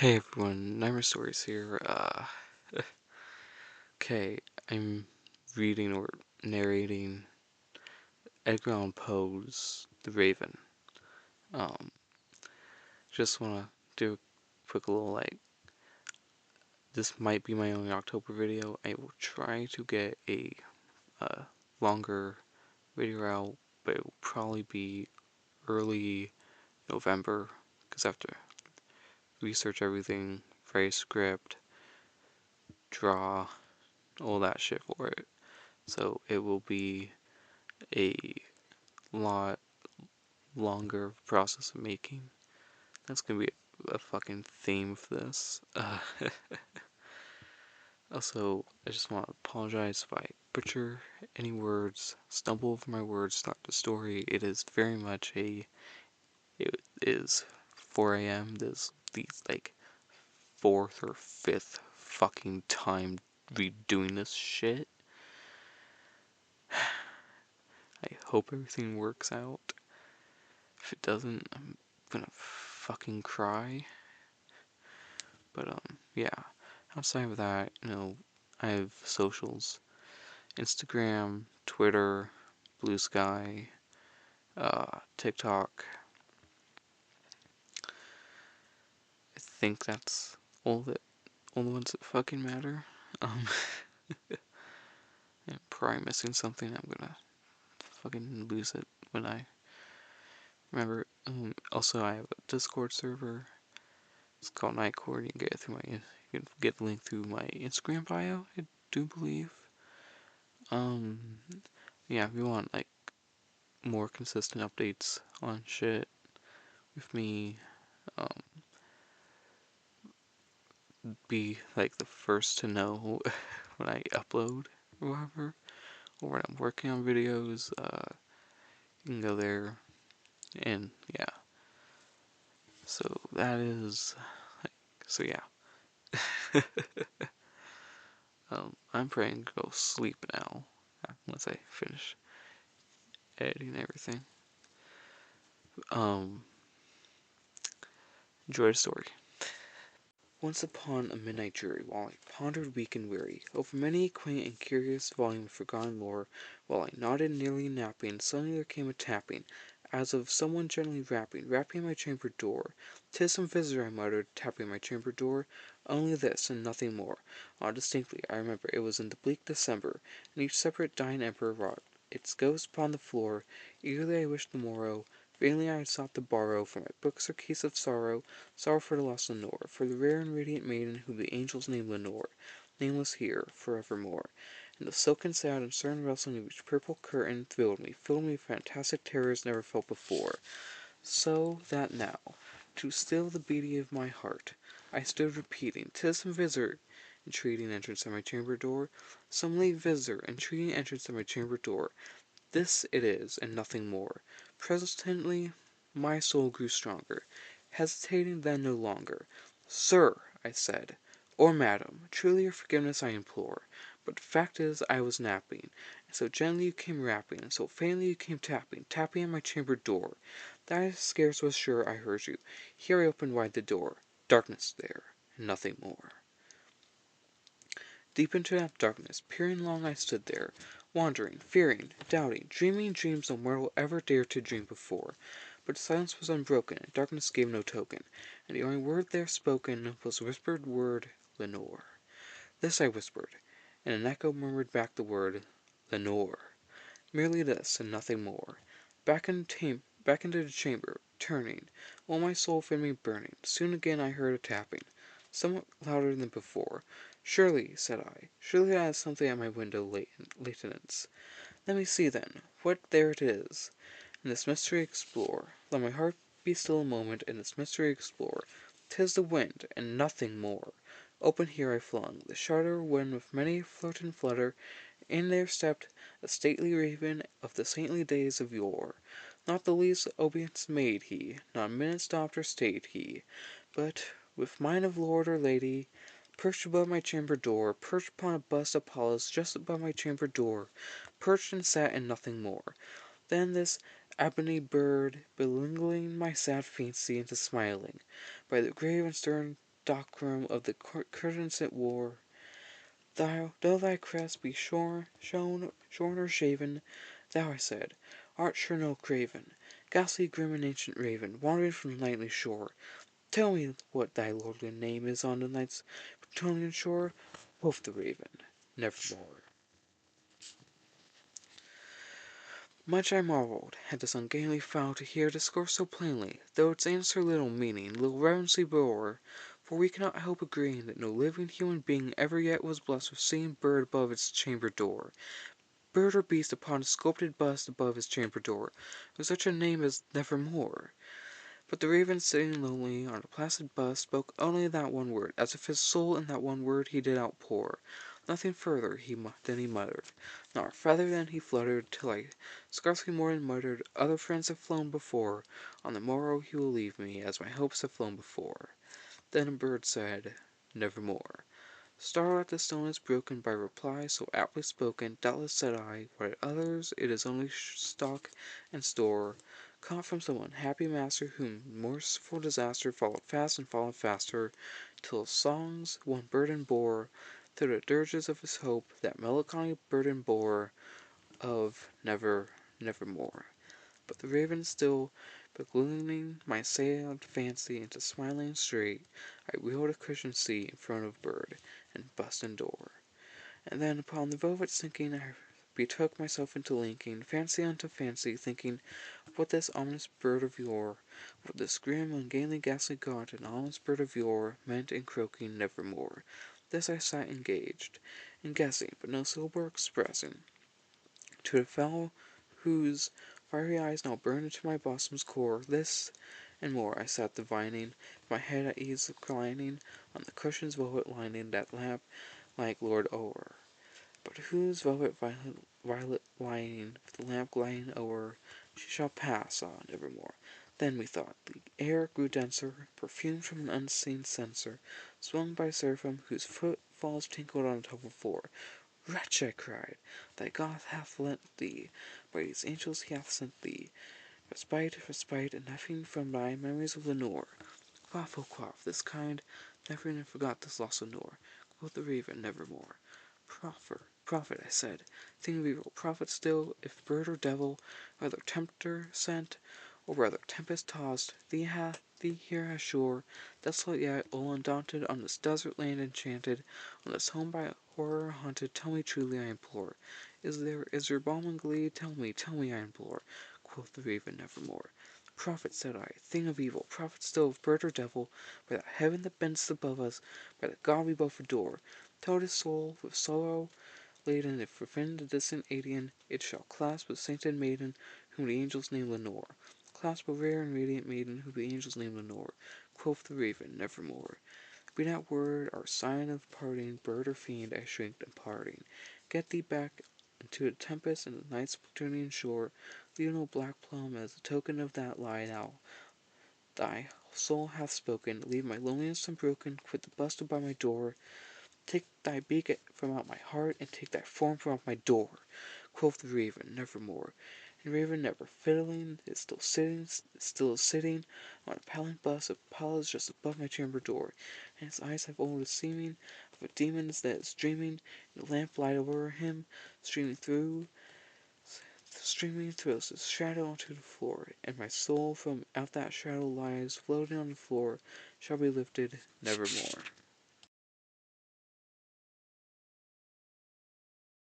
Hey everyone, Nightmare Stories here. Okay, I'm reading or narrating Edgar Allan Poe's The Raven. Um, just wanna do a quick little, this might be my only October video. I will try to get a longer video out, but it will probably be early November, because I have to research everything, write a script, draw, all that shit for it. So it will be a lot longer process of making. That's gonna be a fucking theme of this. Also, I just want to apologize if I butcher any words, stumble over my words, start the story. It is very much it is 4 a.m. This these like fourth or fifth fucking time redoing this shit. I hope everything works out. If it doesn't, I'm gonna fucking cry. But yeah. Outside of that, I have socials: Instagram, Twitter, Blue Sky, TikTok. I think that's all the ones that fucking matter. Um, I'm probably missing something. I'm gonna fucking lose it when I remember. Also, I have a Discord server. It's called Nightcore. You can get it through you can get the link through my Instagram bio, I do believe. Yeah, if you want more consistent updates on shit with me, um, be the first to know when I upload or whatever, or when I'm working on videos. You can go there, and yeah. So that is so yeah. I'm praying to go sleep now once I finish editing everything. Um, enjoy the story. Once upon a midnight jury, while I pondered weak and weary over many a quaint and curious volume of forgotten lore, while I nodded nearly napping, suddenly there came a tapping, as of someone gently rapping at my chamber door. "'Tis some visitor," I muttered, tapping at my chamber door. "Only this, and nothing more." Distinctly I remember it was in the bleak December, and each separate dying emperor wrought its ghost upon the floor. Eagerly I wished the morrow. Vainly I had sought to borrow from my books her keys of sorrow for the lost Lenore, for the rare and radiant maiden whom the angels name Lenore, nameless here, forevermore. And the silken, sad, and stern rustling of each purple curtain filled me with fantastic terrors never felt before. So that now, to still the beating of my heart, I stood repeating, "'Tis some visitor entreating entrance at my chamber door, some late visitor entreating entrance at my chamber door. This it is, and nothing more." Presently my soul grew stronger, hesitating then no longer. "Sir," I said, "or madam, truly your forgiveness I implore, but the fact is I was napping, and so gently you came rapping, and so faintly you came tapping at my chamber door, that I scarce was sure I heard you. Here I opened wide the door. Darkness there, and nothing more." Deep into that darkness, peering long I stood there, wondering, fearing, doubting, dreaming dreams no mortal ever dared to dream before. But silence was unbroken, and darkness gave no token, and the only word there spoken was the whispered word, "Lenore." This I whispered, and an echo murmured back the word, "Lenore." Merely this, and nothing more. Back into the chamber, turning, all my soul within me burning. Soon again I heard a tapping, somewhat louder than before. "Surely," said I, "surely that is something at my window latenance. Let me see, then, what there it is, and this mystery explore. Let my heart be still a moment, and this mystery explore. 'Tis the wind, and nothing more." Open here I flung the shutter, when with many a flirt and flutter in there stepped a stately raven of the saintly days of yore. Not the least obeisance made he, not a minute stopped or stayed he, but, with mien of lord or lady, perched above my chamber door, perched upon a bust of Apollo's just above my chamber door, perched and sat and nothing more. Then this ebony bird, beguiling my sad fancy into smiling, by the grave and stern Docrum of the curtains it wore. Though thy crest be shorn or shaven, thou, I said, art sure no craven, ghastly, grim, and ancient raven, wandering from the nightly shore. Tell me what thy lordly name is on the night's Plutonian shore. Quoth the raven, nevermore. Much I marvelled at this ungainly fowl to hear discourse so plainly, though its answer little meaning, little reverency bore. For we cannot help agreeing that no living human being ever yet was blessed with seeing bird above its chamber door, bird or beast upon a sculpted bust above his chamber door, with such a name as Nevermore. But the raven, sitting lonely on a placid bust, spoke only that one word, as if his soul in that one word he did outpour. Nothing further than he muttered, not farther than he fluttered, till I scarcely more than muttered, other friends have flown before, on the morrow he will leave me, as my hopes have flown before. Then a bird said, Nevermore. Startled at the stillness broken by reply so aptly spoken, doubtless, said I, what at others it is only stock and store, caught from some unhappy master whom merciful disaster followed fast and followed faster, till his songs one burden bore, through the dirges of his hope that melancholy burden bore of nevermore. But the raven still ballooning my assailed fancy into smiling straight, I wheeled a cushioned seat in front of bird and bust and door. And then upon the velvet sinking I betook myself into linking fancy unto fancy, thinking what this ominous bird of yore, what this grim, ungainly, ghastly god, an ominous bird of yore, meant in croaking nevermore. This I sat engaged in guessing, but no syllable expressing. To the fowl whose fiery eyes now burned into my bosom's core, this and more I sat divining, my head at ease reclining on the cushion's velvet lining, that lamp like Lord o'er, but whose velvet violet lining, the lamp gliding o'er, she shall pass, ah, nevermore. Then, methought, the air grew denser, perfumed from an unseen censer, swung by seraphim whose footfalls tinkled on the temple floor. Wretch, I cried, thy God hath lent thee, by these angels he hath sent thee, respite, and nothing from thy memories of Lenore. Quaff, oh quaff, this kind, never forgot this lost Lenore. Quoth the raven, nevermore. Prophet, I said, thing of evil, prophet still, if bird or devil, whether tempter sent, or rather tempest tossed, thee here has sure, desolate yet, all undaunted, on this desert land enchanted, on this home by horror haunted, tell me truly, I implore, is there balm and glee? Tell me, I implore. Quoth the raven, nevermore. Prophet, said I, thing of evil, prophet still, of bird or devil, by that heaven that bends above us, by the God we both adore, tell this soul, with sorrow laden, if within the distant Adian, it shall clasp a sainted maiden, whom the angels name Lenore. Clasp a rare and radiant maiden, whom the angels name Lenore. Quoth the raven, nevermore. Be that word our sign of parting, bird or fiend, I shrink in parting. Get thee back into the tempest and the night's Plutonian shore. Leave no black plum as a token of that lie thou thy soul hath spoken. Leave my loneliness unbroken. Quit the bust by my door. Take thy beak from out my heart, and take thy form from out my door. Quoth the raven, nevermore. And raven, never fiddling, is still sitting on a paling bust of Apollo's just above my chamber door, and his eyes have all the seeming of a demon's that is dreaming, and the lamp light over him, streaming through his shadow onto the floor, and my soul from out that shadow lies floating on the floor, shall be lifted nevermore.